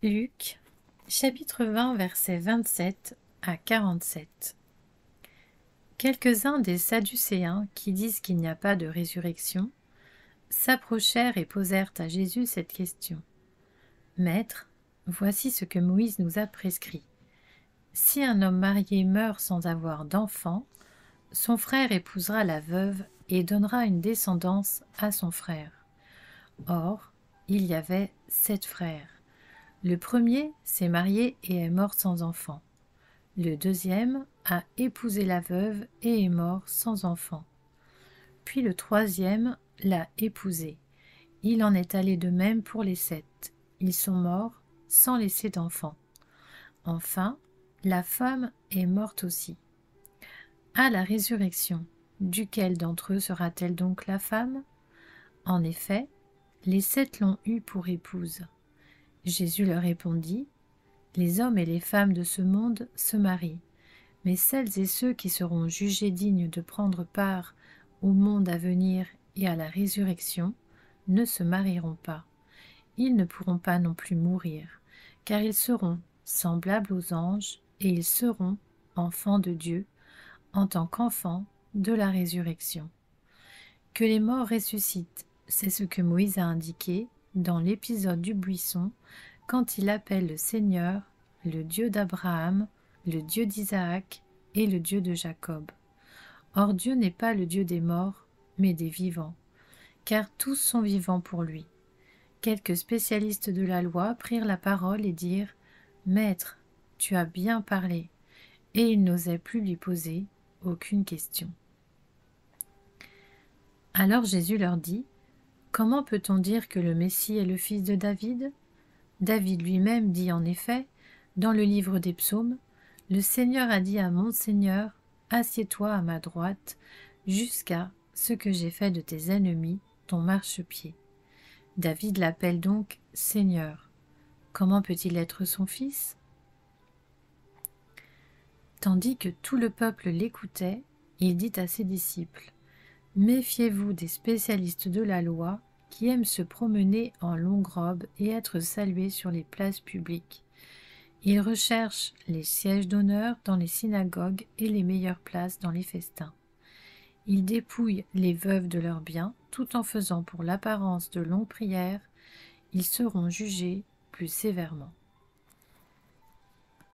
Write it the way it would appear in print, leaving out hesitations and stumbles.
Luc, chapitre 20, versets 27 à 47. Quelques-uns des Sadducéens, qui disent qu'il n'y a pas de résurrection, s'approchèrent et posèrent à Jésus cette question. « Maître, voici ce que Moïse nous a prescrit. Si un homme marié meurt sans avoir d'enfant, son frère épousera la veuve et donnera une descendance à son frère. Or, il y avait 7 frères. Le premier s'est marié et est mort sans enfant. Le deuxième a épousé la veuve et est mort sans enfant. Puis le troisième l'a épousée. Il en est allé de même pour les 7. Ils sont morts sans laisser d'enfant. Enfin, la femme est morte aussi. À la résurrection, duquel d'entre eux sera-t-elle donc la femme? En effet, les 7 l'ont eue pour épouse. Jésus leur répondit, « Les hommes et les femmes de ce monde se marient, mais celles et ceux qui seront jugés dignes de prendre part au monde à venir et à la résurrection ne se marieront pas. Ils ne pourront pas non plus mourir, car ils seront semblables aux anges et ils seront enfants de Dieu en tant qu'enfants de la résurrection. Que les morts ressuscitent, c'est ce que Moïse a indiqué dans l'épisode du buisson, quand il appelle le Seigneur le Dieu d'Abraham, le Dieu d'Isaac et le Dieu de Jacob. Or Dieu n'est pas le Dieu des morts, mais des vivants, car tous sont vivants pour lui. Quelques spécialistes de la loi prirent la parole et dirent « Maître, tu as bien parlé », et ils n'osaient plus lui poser aucune question. Alors Jésus leur dit « Comment peut-on dire que le Messie est le fils de David ? David lui-même dit en effet, dans le livre des psaumes, « Le Seigneur a dit à mon Seigneur, assieds-toi à ma droite, jusqu'à ce que j'ai fait de tes ennemis ton marchepied. » David l'appelle donc Seigneur. Comment peut-il être son fils? Tandis que tout le peuple l'écoutait, il dit à ses disciples, « Méfiez-vous des spécialistes de la loi qui aiment se promener en longue robe et être salués sur les places publiques. Ils recherchent les sièges d'honneur dans les synagogues et les meilleures places dans les festins. Ils dépouillent les veuves de leurs biens tout en faisant pour l'apparence de longues prières. Ils seront jugés plus sévèrement. »